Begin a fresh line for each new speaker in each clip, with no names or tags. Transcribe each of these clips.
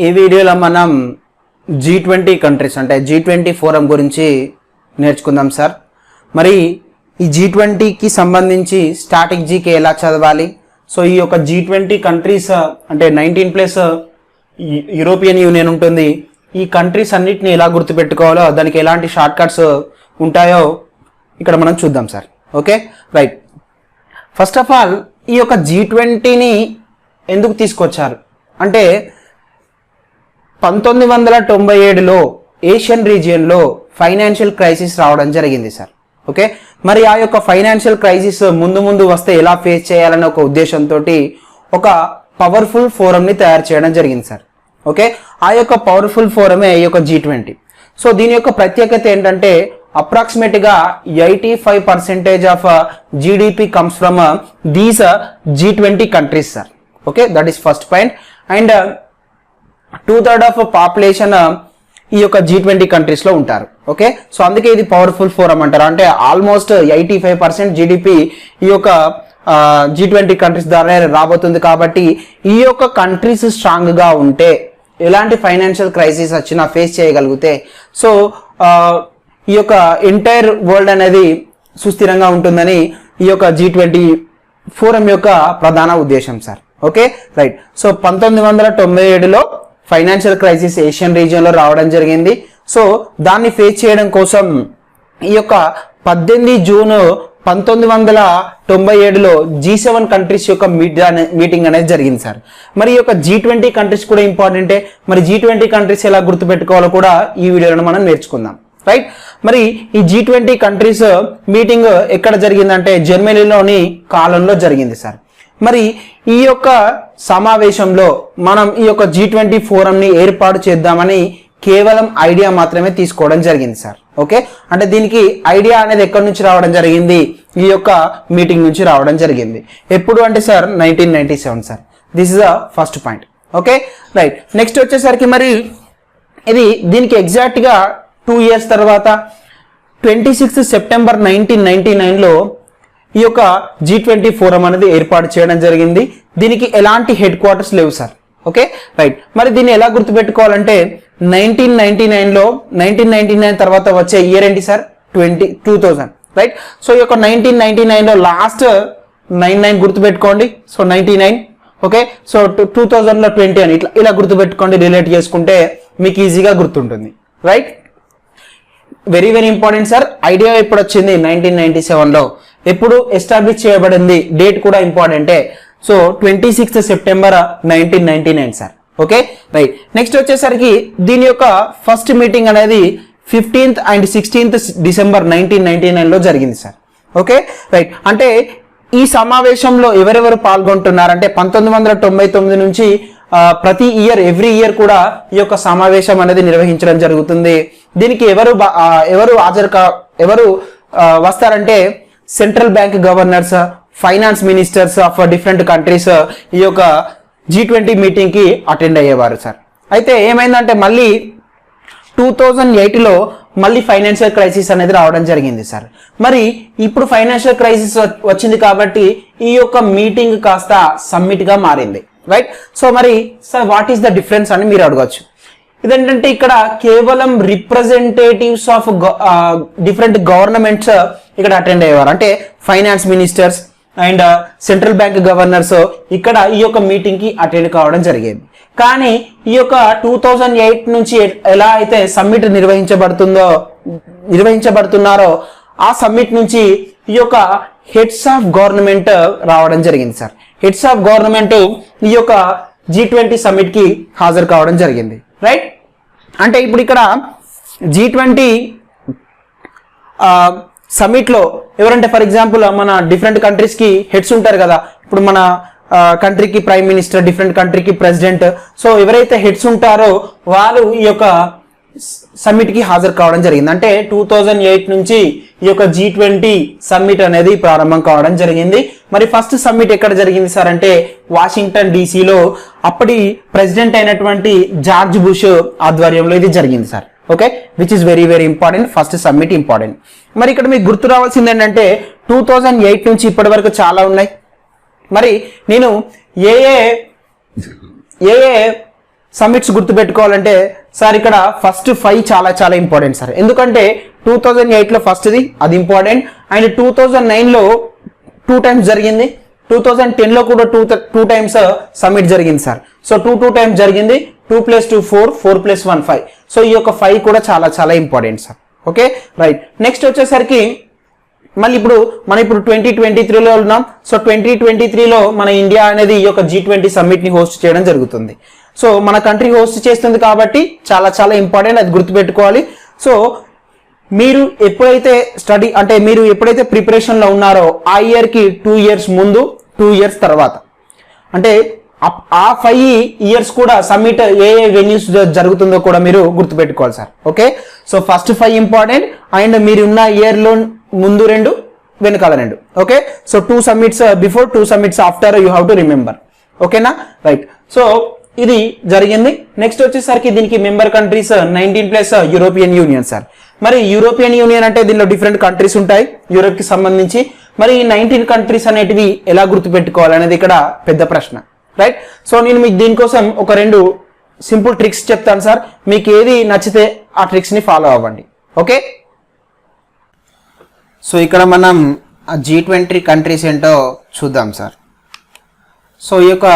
ఈ వీడియోలో మనం G20 కంట్రీస్ అంటే G20 ఫోరం గురించి నేర్చుకుందాం సార్. మరి ఈ G20కి సంబంధించి స్టాటిక్ జీకే ఎలా చదవాలి, సో ఈ యొక్క G20 కంట్రీస్ అంటే 19 ప్లస్ యూరోపియన్ యూనియన్ ఉంటుంది. ఈ కంట్రీస్ అన్నిటిని ఎలా గుర్తుపెట్టుకోవాలో, దానికి ఎలాంటి షార్ట్ కట్స్ ఉంటాయో ఇక్కడ మనం చూద్దాం sir. Okay right. First of all ఈ యొక్క G20ని ఎందుకు తీసుకొచ్చారు అంటే 1997లో ఏషియన్ రీజియన్లో ఫైనాన్షియల్ క్రైసిస్ రావడం జరిగింది సార్. ఓకే, మరి ఆ యొక్క ఫైనాన్షియల్ క్రైసిస్ ముందు వస్తే ఎలా ఫేస్ చేయాలనే ఒక ఉద్దేశంతో ఒక పవర్ఫుల్ ఫోరంని తయారు చేయడం జరిగింది సార్. ఓకే, ఆ యొక్క పవర్ఫుల్ ఫోరమే ఈ యొక్క G20. సో దీని యొక్క ప్రత్యేకత ఏంటంటే అప్రాక్సిమేట్గా 85% of GDP comes from these G20 countries sir. Okay, that is first point. And 2/3 of population ఈ యొక్క G20 కంట్రీస్ లో ఉంటారు. ఓకే, సో అందుకే ఇది పవర్ఫుల్ ఫోరం అంటారు. అంటే ఆల్మోస్ట్ 85% GDP ఈ యొక్క G20 కంట్రీస్ ద్వారా రాబోతుంది. కాబట్టి ఈ యొక్క కంట్రీస్ స్ట్రాంగ్ గా ఉంటే ఎలాంటి ఫైనాన్షియల్ క్రైసిస్ వచ్చినా ఫేస్ చేయగలిగితే సో ఈ యొక్క ఎంటైర్ వరల్డ్ అనేది సుస్థిరంగా ఉంటుందని ఈ యొక్క G20 ఫోరం యొక్క ప్రధాన ఉద్దేశం సార్. Okay right. సో 1997లో ఫైనాన్షియల్ క్రైసిస్ ఏషియన్ రీజియన్ లో రావడం జరిగింది. సో దాన్ని ఫేస్ చేయడం కోసం ఈ యొక్క 18 జూన్ 1997లో G7 కంట్రీస్ యొక్క మీటింగ్ అనేది జరిగింది సార్. మరి ఈ యొక్క G20 కంట్రీస్ కూడా ఇంపార్టెంటే. మరి G20 కంట్రీస్ ఎలా గుర్తుపెట్టుకోవాలో కూడా ఈ వీడియోలో మనం నేర్చుకుందాం. రైట్. మరి ఈ G20 కంట్రీస్ మీటింగ్ ఎక్కడ జరిగిందంటే జర్మనీలోని కాలంలో జరిగింది సార్. మరి ఈ యొక్క సమావేశంలో మనం ఈ యొక్క G20 ఫోరంని ఏర్పాటు చేద్దామని కేవలం ఐడియా మాత్రమే తీసుకోవడం జరిగింది సార్. ఓకే, అంటే దీనికి ఐడియా అనేది ఎక్కడి నుంచి రావడం జరిగింది, ఈ యొక్క మీటింగ్ నుంచి రావడం జరిగింది. ఎప్పుడు అంటే sir 1997 sir. This is the first point. Okay right. Next వచ్చేసరికి మరి ఇది దీనికి ఎగ్జాక్ట్ గా 2 years తర్వాత 26 సెప్టెంబర్ 1999లో ఈ యొక్క G20 ఫోరం అనేది ఏర్పాటు చేయడం జరిగింది. దీనికి ఎలాంటి హెడ్ క్వార్టర్స్ లేవు సార్. Okay right. మరి దీన్ని ఎలా గుర్తుపెట్టుకోవాలంటే 1999 తర్వాత వచ్చే ఇయర్ ఏంటి సార్ 2000 రైట్. సో ఈ యొక్క 1999లో లాస్ట్ 99 గుర్తుపెట్టుకోండి. So 99 okay. సో 2000లో 20 అని ఇలా గుర్తుపెట్టుకోండి. రిలేట్ చేసుకుంటే మీకు ఈజీగా గుర్తుంటుంది. Right. Very important sir. Idea ఎప్పుడు వచ్చింది 1997లో. ఎప్పుడు ఎస్టాబ్లిష్ చేయబడింది డేట్ కూడా ఇంపార్టెంటే. So 26 September 1999 sir. Okay right. Next వచ్చేసరికి దీని యొక్క ఫస్ట్ మీటింగ్ అనేది 15th and 16th డిసెంబర్ 1999లో జరిగింది సార్. Okay right. అంటే ఈ సమావేశంలో ఎవరెవరు పాల్గొంటున్నారంటే 1999 నుంచి ప్రతి ఇయర్ ఎవ్రీ ఇయర్ కూడా ఈ యొక్క సమావేశం అనేది నిర్వహించడం జరుగుతుంది. దీనికి ఎవరు వస్తారంటే central bank governors, finance ministers of different countries ఈ యొక్క G20 మీటింగ్ కి అటెండ్ అయ్యేవారు సార్. అయితే ఏమైందంటే మళ్ళీ 2008లో మళ్ళీ ఫైనాన్షియల్ క్రైసిస్ అనేది రావడం జరిగింది సార్. మరి ఇప్పుడు ఫైనాన్షియల్ క్రైసిస్ వచ్చింది కాబట్టి ఈ యొక్క మీటింగ్ కాస్త సమ్మిట్ గా మారింది. రైట్. సో మరి sir what is the difference అని మీరు అడగచ్చు. ఇదేంటంటే ఇక్కడ కేవలం రిప్రజెంటేటివ్స్ ఆఫ్ డిఫరెంట్ గవర్నమెంట్స్ ఇక్కడ అటెండ్ అయ్యేవారు. అంటే finance ministers and central bank governors ఇక్కడ ఈ యొక్క మీటింగ్ కి అటెండ్ కావడం జరిగేది. కానీ ఈ యొక్క 2008 నుంచి ఎలా అయితే సమ్మిట్ నిర్వహించబడుతున్నారో ఆ సమ్మిట్ నుంచి ఈ యొక్క హెడ్స్ ఆఫ్ గవర్నమెంట్ రావడం జరిగింది సార్. హెడ్స్ ఆఫ్ గవర్నమెంట్ ఈ యొక్క G20 సమ్మిట్ కి హాజరు కావడం జరిగింది. రైట్. అంటే ఇప్పుడు ఇక్కడ G20 సమ్మిట్ లో ఎవరంటే ఫర్ ఎగ్జాంపుల్ మన డిఫరెంట్ కంట్రీస్ కి హెడ్స్ ఉంటారు కదా. ఇప్పుడు మన కంట్రీకి ప్రైమ్ మినిస్టర్, డిఫరెంట్ కంట్రీకి ప్రెసిడెంట్. సో ఎవరైతే హెడ్స్ ఉంటారో వాళ్ళు ఈ యొక్క సమ్మిట్ కి హాజరు కావడం జరిగింది. అంటే 2008 నుంచి ఈ యొక్క G20 సమ్మిట్ అనేది ప్రారంభం కావడం జరిగింది. మరి ఫస్ట్ సమ్మిట్ ఎక్కడ జరిగింది సార్ అంటే వాషింగ్టన్ డీసీలో అప్పటి ప్రెసిడెంట్ అయినటువంటి జార్జ్ బుష్ ఆధ్వర్యంలో ఇది జరిగింది sir. Okay, which is very important. First summit important. మరి ఇక్కడ మీకు గుర్తు రావాల్సింది ఏంటంటే 2008 నుంచి ఇప్పటి వరకు చాలా ఉన్నాయి. మరి నేను ఏ సమ్మిట్స్ గుర్తుపెట్టుకోవాలంటే సార్ ఇక్కడ ఫస్ట్ 5 చాలా చాలా ఇంపార్టెంట్ సార్. ఎందుకంటే 2008లో ఫస్ట్ది అది ఇంపార్టెంట్, అండ్ 2009లో 2 times జరిగింది, 2010లో కూడా 2 times సమ్మిట్ జరిగింది సార్. సో 2 times జరిగింది, 2 + 2 4, 4 + 1 5. సో ఈ యొక్క 5 కూడా చాలా చాలా important sir. Okay right. Next వచ్చేసరికి మళ్ళీ ఇప్పుడు 2023లో ఉన్నాం. సో 2023లో మన ఇండియా అనేది ఈ యొక్క G20 సమ్మిట్ని హోస్ట్ చేయడం జరుగుతుంది. సో మన కంట్రీ హోస్ట్ చేస్తుంది కాబట్టి చాలా చాలా ఇంపార్టెంట్, అది గుర్తుపెట్టుకోవాలి. సో మీరు ఎప్పుడైతే ప్రిపరేషన్లో ఉన్నారో ఆ ఇయర్కి 2 years ముందు, 2 years తర్వాత, అంటే ఆ 5 years కూడా సమ్మిట్ ఏ వెన్యూస్ జరుగుతుందో కూడా మీరు గుర్తుపెట్టుకోవాలి sir. Okay, so first 5 important, and మీరున్న ఇయర్లో ముందు 2, వెనకాల 2. Okay, so 2 summits before, 2 summits after, you have to remember. ఓకేనా రైట్. సో ఇది జరిగింది. నెక్స్ట్ వచ్చేసరికి దీనికి member countries 19+ European union sir. మరి యూరోపియన్ యూనియన్ అంటే దీనిలో డిఫరెంట్ కంట్రీస్ ఉంటాయి యూరోప్ కి సంబంధించి. మరి ఈ 19 countries అనేటివి ఎలా గుర్తుపెట్టుకోవాలనేది ఇక్కడ పెద్ద ప్రశ్న, రైట్. సో నేను మీకు దీనికోసం ఒక 2 సింపుల్ ట్రిక్స్ చెప్తాను సార్. మీకు ఏది నచ్చితే ఆ ట్రిక్స్ ని ఫాలో అవ్వండి. ఓకే, సో ఇక్కడ మనం G20 కంట్రీస్ ఏంటో చూద్దాం సార్. సో ఈ యొక్క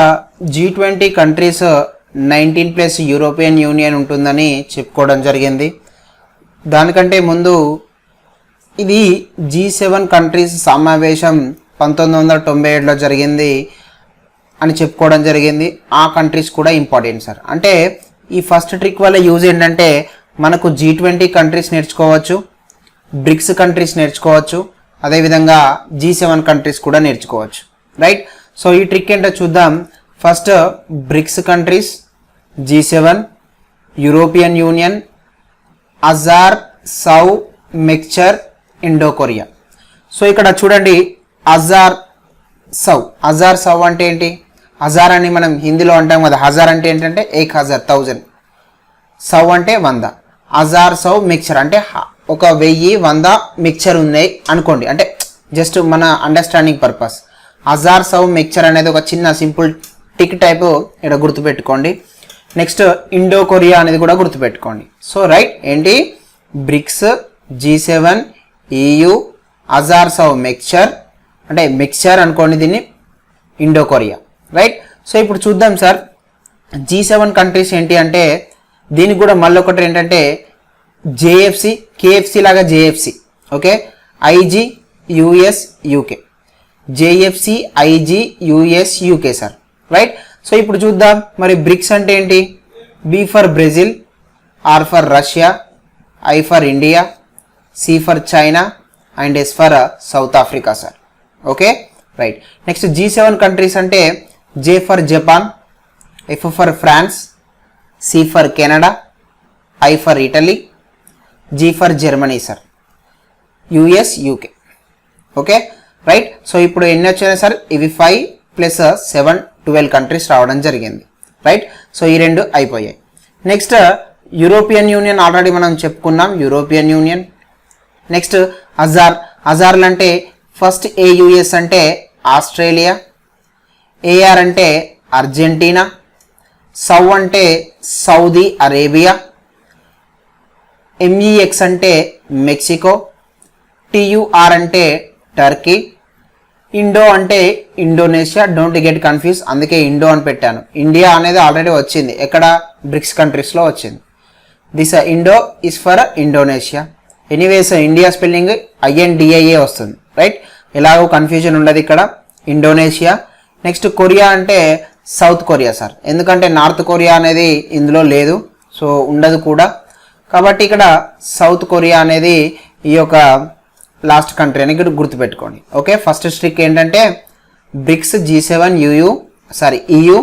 G20 కంట్రీస్ 19+ యూరోపియన్ యూనియన్ ఉంటుందని చెప్పుకోవడం జరిగింది. దానికంటే ముందు ఇది G7 కంట్రీస్ సమావేశం 1997లో జరిగింది అని చెప్పుకోవడం జరిగింది. ఆ కంట్రీస్ కూడా ఇంపార్టెంట్ సార్. అంటే ఈ ఫస్ట్ ట్రిక్ వల్ల యూజ్ ఏంటంటే మనకు G20 కంట్రీస్ నేర్చుకోవచ్చు, బ్రిక్స్ కంట్రీస్ నేర్చుకోవచ్చు, అదేవిధంగా G7 కంట్రీస్ కూడా నేర్చుకోవచ్చు, రైట్. సో ఈ ట్రిక్ ఏంటో చూద్దాం. First BRICS countries, G7, European Union, అజార్, సౌ, మిక్చర్, ఇండో కొరియా. సో ఇక్కడ చూడండి, అజార్ సౌ అంటే ఏంటి? హజార్ అని మనం హిందీలో అంటాం కదా. హజార్ అంటే ఏంటంటే 1000, 1000. సౌ అంటే 100. హజార్ సౌ మిక్చర్ అంటే 1000, 100 మిక్చర్ ఉన్నాయి అనుకోండి, అంటే జస్ట్ మన అండర్స్టాండింగ్ పర్పస్. హజార్ సౌ మిక్చర్ అనేది ఒక చిన్న సింపుల్ టిక్ టైప్ ఇక్కడ గుర్తుపెట్టుకోండి. నెక్స్ట్ ఇండో కొరియా అనేది కూడా గుర్తుపెట్టుకోండి. సో రైట్, ఏంటి? బ్రిక్స్, G7, EU, హజార్ సౌ మిక్చర్ అంటే మిక్చర్ అనుకోండి దీన్ని, ఇండో కొరియా, రైట్. సో ఇప్పుడు చూద్దాం సార్, G7 కంట్రీస్ ఏంటి అంటే దీనికి కూడా మళ్ళీ ఒకటి ఏంటంటే JFC, KFC లాగా JFC. Okay, IG, US, UK. JFC, IG, US, UK sir, right. So ఇప్పుడు చూద్దాం మరి బ్రిక్స్ అంటే ఏంటి? B for Brazil, R for Russia, I for India, C for China, and S for South Africa sir. Okay right. Next G7 countries అంటే J for Japan, F for France, C for Canada, I for Italy, G for Germany sir, US, UK. Okay right. So ఇప్పుడు ఎన్ని వచ్చాయి sir? ఇవి 5 + 7, 12 countries రావడం జరిగింది, right. So ఈ 2 అయిపోయాయి. Next European union already మనం చెప్పుకున్నాం, యూరోపియన్ యూనియన్. నెక్స్ట్ హజార్లు అంటే ఫస్ట్ AUS అంటే ఆస్ట్రేలియా, AR అంటే అర్జెంటీనా, సౌ అంటే సౌదీ అరేబియా, MEX అంటే మెక్సికో, TUR అంటే టర్కీ, ఇండో అంటే ఇండోనేషియా. డోంట్ గెట్ కన్ఫ్యూజ్, అందుకే ఇండో అని పెట్టాను. ఇండియా అనేది ఆల్రెడీ వచ్చింది, ఎక్కడ? బ్రిక్స్ కంట్రీస్లో వచ్చింది. This Indo is for Indonesia. Anyways India spelling INDIA వస్తుంది, రైట్. ఎలాగో కన్ఫ్యూజన్ ఉండదు ఇక్కడ. ఇండోనేషియా. నెక్స్ట్ కొరియా అంటే సౌత్ కొరియా సార్, ఎందుకంటే నార్త్ కొరియా అనేది ఇందులో లేదు, సో ఉండదు కూడా. కాబట్టి ఇక్కడ సౌత్ కొరియా అనేది ఈ యొక్క లాస్ట్ కంట్రీ అని గుర్తుపెట్టుకోండి. ఓకే, ఫస్ట్ ట్రిక్ ఏంటంటే బ్రిక్స్, G7, EU,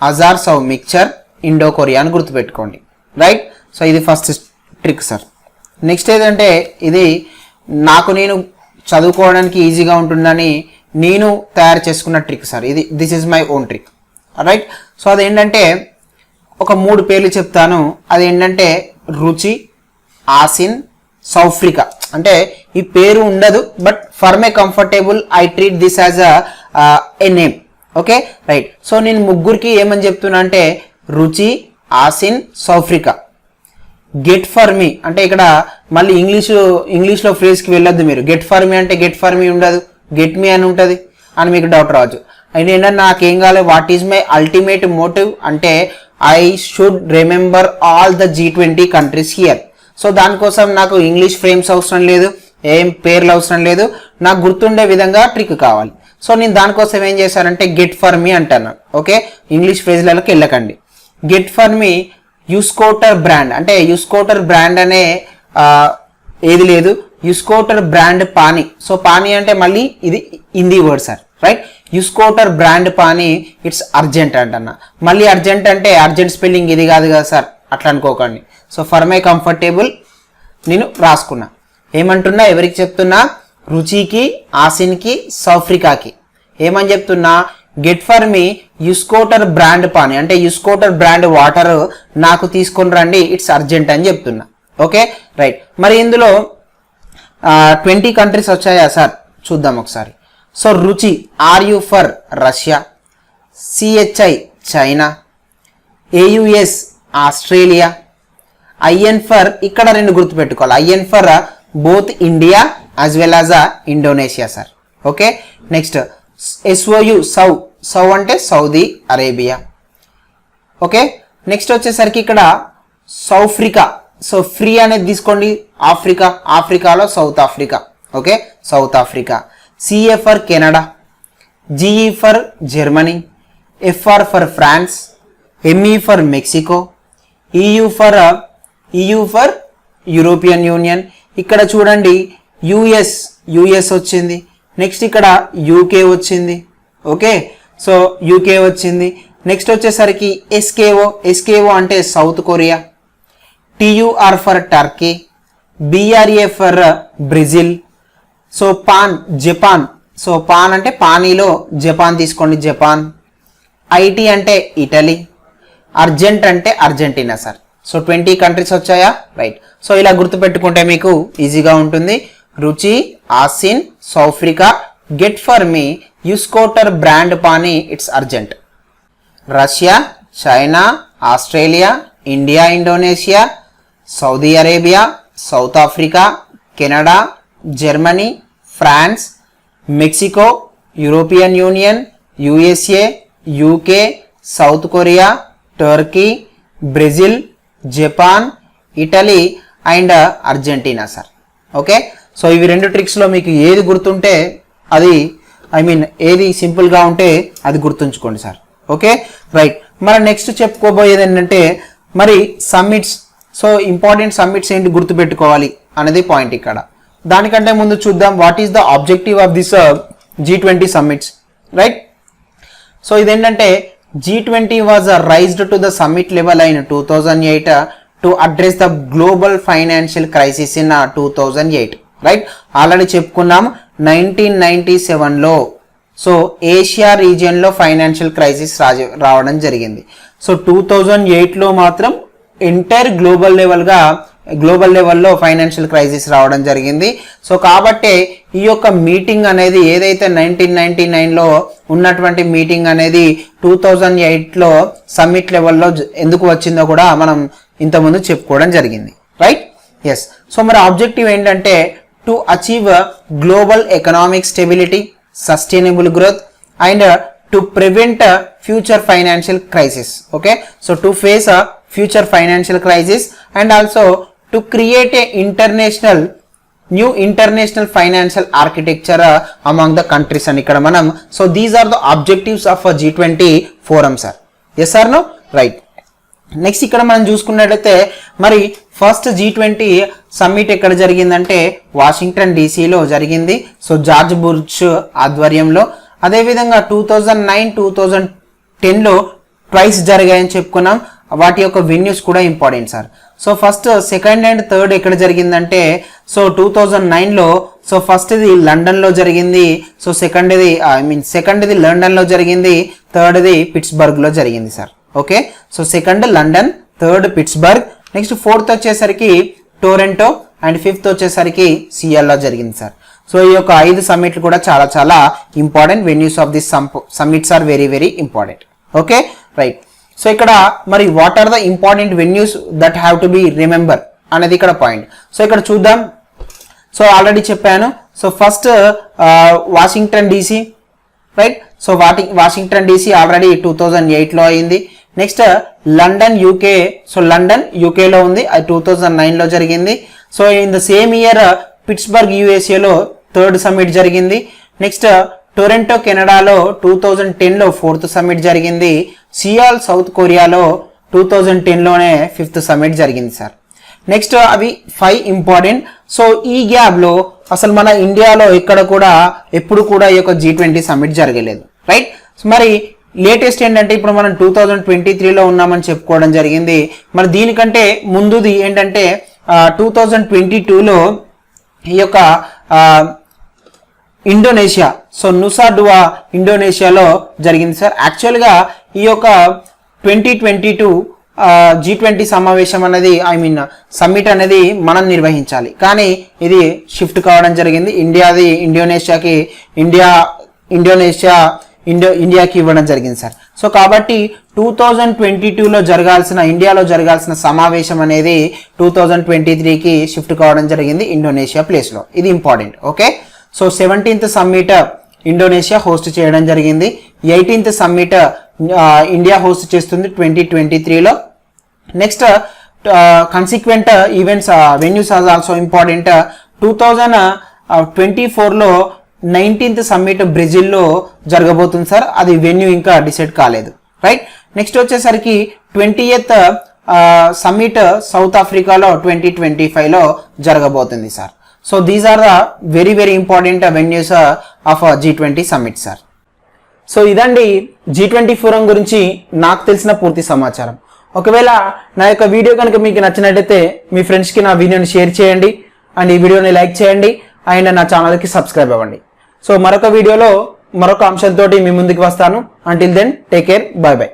హజార్ సౌ మిక్చర్, ఇండో కొరియా అని గుర్తుపెట్టుకోండి, రైట్. సో ఇది ఫస్ట్ ట్రిక్ సార్. నెక్స్ట్ ఏంటంటే ఇది నేను చదువుకోవడానికి ఈజీగా ఉంటుందని నేను తయారు చేసుకున్న trick sir. This is my own trick, right. So అదేంటంటే ఒక 3 పేర్లు చెప్తాను. అదేంటంటే రుచి, ఆసిన్, సౌఫ్రికా. అంటే ఈ పేరు ఉండదు, but for my comfortable I treat this as a name. Okay right. So నేను ముగ్గురికి ఏమని చెప్తున్నా అంటే రుచి, ఆసిన్ సౌఫ్రికా. గెట్ ఫర్ మీ అంటే ఇక్కడ మళ్ళీ ఇంగ్లీష్లో ఫ్రేజ్కి వెళ్ళొద్దు మీరు. గెట్ ఫర్ మీ అంటే గెట్ ఫర్ మీ ఉండదు, గెట్ మీ అని ఉంటుంది అని మీకు డౌట్ రావచ్చు. అయితే ఏంటంటే నాకేం కావాలి, what is my ultimate motive అంటే I should remember all the G20 countries here. So దానికోసం నాకు ఇంగ్లీష్ ఫ్రేమ్స్ అవసరం లేదు, ఏం పేర్లు అవసరం లేదు, నాకు గుర్తుండే విధంగా ట్రిక్ కావాలి. సో నేను దానికోసం ఏం చేశానంటే గెట్ ఫర్ మీ అంటాను. ఓకే, ఇంగ్లీష్ ఫ్రేజ్లలోకి వెళ్ళకండి. Get for me you scooter brand అంటే యూస్కోటర్ బ్రాండ్ అనే ఏది లేదు, you scooter brand pani. So pani అంటే మళ్ళీ ఇది Hindi word sir, right. You scooter brand pani it's urgent అంటన్న. మళ్ళీ అర్జెంట్ అంటే అర్జెంట్ స్పెల్లింగ్ ఇది కాదు కదా సార్, అట్లా అనుకోకండి. సో ఫర్ మై కంఫర్టబుల్ నేను రాసుకున్నా. ఏమంటున్నా, ఎవరికి చెప్తున్నా, రుచికి, ఆసిన్కి, సౌఫ్రికాకి. ఏమని చెప్తున్నా, get for me you scooter brand pani అంటే యూస్కోటర్ బ్రాండ్ వాటర్ నాకు తీసుకొని రండి, ఇట్స్ అర్జెంట్ అని చెప్తున్నా. Okay right. మరి ఇందులో 20 కంట్రీస్ వచ్చాయా సార్, చూద్దాం ఒకసారి. సో రుచి RU for Russia, CHI China, AUS Australia, IN for ఇక్కడ రెండు గుర్తుపెట్టుకోవాలి, IN for both India as well as Indonesia sir. Okay next SOU సౌ అంటే సౌదీ అరేబియా. ఓకే నెక్స్ట్ వచ్చేసరికి ఇక్కడ సౌఫ్రికా. సో ఫ్రీ అనేది తీసుకోండి, ఆఫ్రికాలో South Africa. Okay South Africa. CA for Canada, GE for Germany, FR for France, ME for Mexico, EU for European Union. ఇక్కడ చూడండి US వచ్చింది. నెక్స్ట్ ఇక్కడ UK వచ్చింది. ఓకే సో UK వచ్చింది. నెక్స్ట్ వచ్చేసరికి SKO అంటే South Korea, TUR for Turkey, BRA for Brazil. So Japan. So పాన్ అంటే పానీలో జపాన్ తీసుకోండి, జపాన్. IT అంటే ఇటలీ, అర్జెంట్ అంటే అర్జెంటీనా సార్. సో 20 కంట్రీస్ వచ్చాయా, రైట్. సో ఇలా గుర్తుపెట్టుకుంటే మీకు ఈజీగా ఉంటుంది. రుచి, ఆసిన్, సౌఫ్రికా, get for me you scooter brand pani it's urgent. Russia, China, Australia, India, Indonesia, Saudi Arabia, South Africa, Canada, Germany, France, Mexico, European Union, USA, UK, South Korea, Turkey, Brazil, Japan, Italy and Argentina sir. Okay so ఇవి రెండు ట్రిక్స్లో మీకు ఏది గుర్తుంటే అది ఏది సింపుల్గా ఉంటే అది గుర్తుంచుకోండి సార్. Okay right. మరి నెక్స్ట్ చెప్పుకోబోయేది ఏంటంటే మరి సమ్మిట్స్. సో ఇంపార్టెంట్ సమ్మిట్స్ ఏంటి గుర్తుపెట్టుకోవాలి అనేది పాయింట్ ఇక్కడ. దానికంటే ముందు చూద్దాం what is the objective of this G20 summits, right. So ఇదేంటంటే G20 was raised to the summit level in 2008 to address the global financial crisis in 2008, right. Already చెప్పుకున్నాం 1997లో so Asia రీజియన్లో financial crisis రావడం జరిగింది. So 2008లో మాత్రం entire global లెవెల్లో financial crisis రావడం జరిగింది. So కాబట్టి ఈ యొక్క మీటింగ్ అనేది ఏదైతే 1999లో ఉన్నటువంటి మీటింగ్ అనేది 2008లో సమ్మిట్ లెవెల్లో ఎందుకు వచ్చిందో కూడా మనం ఇంతకుముందు చెప్పుకోవడం జరిగింది, రైట్. ఎస్. సో మరి ఆబ్జెక్టివ్ ఏంటంటే to achieve global economic stability, sustainable growth and to prevent future financial crisis. Okay so to face future financial crisis and also to create a new international financial architecture among the countries and ikkada manam. So these are the objectives of a G20 forum sir. Yes or no, right. Next ఇక్కడ మనం చూసుకున్నట్లయితే మరి first G20 summit ఎక్కడ జరిగిందంటే Washington DCలో జరిగింది. So George bush ఆధ్వర్యంలో. అదేవిధంగా 2009, 2010లో twice జరిగాయని చెప్పుకున్నాం. వాటి యొక్క వెన్యూస్ కూడా important sir. So first, second and third ఎక్కడ జరిగిందంటే సో 2009లో సో ఫస్ట్ది లండన్లో జరిగింది. సో సెకండ్ది లండన్లో జరిగింది, థర్డ్ది పిట్స్బర్గ్లో జరిగింది sir. Okay so second London, third Pittsburgh, next fourth వచ్చేసరికి టొరంటో అండ్ ఫిఫ్త్ వచ్చేసరికి సియాల్లో జరిగింది సార్. సో ఈ యొక్క 5 సమ్మిట్లు కూడా చాలా చాలా important. Venues of this summits are very very important. Okay right. So ఇక్కడ మరి what are the important venues that have to be remember అనేది ఇక్కడ పాయింట్. సో ఇక్కడ చూద్దాం. సో ఆల్రెడీ చెప్పాను. So first Washington DC, right. So Washington DC already 2008లో అయింది. Next London UK. So London యూకేలో ఉంది, అది 2009లో జరిగింది. So in the same year Pittsburgh యుఎస్ఏలో 3rd సమ్మిట్ జరిగింది. నెక్స్ట్ టొరంటో కెనడాలో 2010లో 4th సమ్మిట్ జరిగింది. సియాల్ సౌత్ కొరియాలో 2010లోనే 5th సమ్మిట్ జరిగింది సార్. నెక్స్ట్ అవి 5 ఇంపార్టెంట్. సో ఈ గ్యాప్ లో అసలు మన ఇండియాలో ఎక్కడ కూడా ఎప్పుడు కూడా ఈ యొక్క G20 సమ్మిట్ జరగలేదు, రైట్. మరి లేటెస్ట్ ఏంటంటే ఇప్పుడు మనం 2023లో ఉన్నామని చెప్పుకోవడం జరిగింది. మరి దీనికంటే ముందుది ఏంటంటే 2022లో ఈ యొక్క ఇండోనేషియా, సో నుసా డువా ఇండోనేషియాలో జరిగింది సార్. యాక్చువల్గా ఈ యొక్క 2022 G20 సమావేశం అనేది సమ్మిట్ అనేది మనం నిర్వహించాలి, కానీ ఇది షిఫ్ట్ కావడం జరిగింది. ఇండియాకి ఇవ్వడం జరిగింది సార్. సో కాబట్టి 2022లో ఇండియాలో జరగాల్సిన సమావేశం అనేది 2023కి షిఫ్ట్ కావడం జరిగింది ఇండోనేషియా ప్లేస్లో. ఇది important, okay. So 17th summit Indonesia host చేయడం జరిగింది. 18th సమ్మిట్ ఇండియా హోస్ట్ చేస్తుంది 2023లో. Next consequent events venues are also important. 2024లో 19th సమ్మిట్ బ్రెజిల్లో జరగబోతుంది సార్. అది వెన్యూ ఇంకా డిసైడ్ కాలేదు, రైట్. నెక్స్ట్ వచ్చేసరికి 20th సమ్మిట్ సౌత్ ఆఫ్రికాలో 2025లో జరగబోతుంది sir. So these are the very very important venues of G20 summit sir. So ఇదండి G20 ఫోరం గురించి నాకు తెలిసిన పూర్తి సమాచారం. ఒకవేళ నా యొక్క వీడియో కనుక మీకు నచ్చినట్టయితే మీ ఫ్రెండ్స్కి నా వీడియోని షేర్ చేయండి, అండ్ ఈ వీడియోని లైక్ చేయండి, అండ్ నా ఛానల్కి సబ్స్క్రైబ్ అవ్వండి. సో మరొక వీడియోలో మరొక అంశంతో మీ ముందుకు వస్తాను. Until then take care, bye by.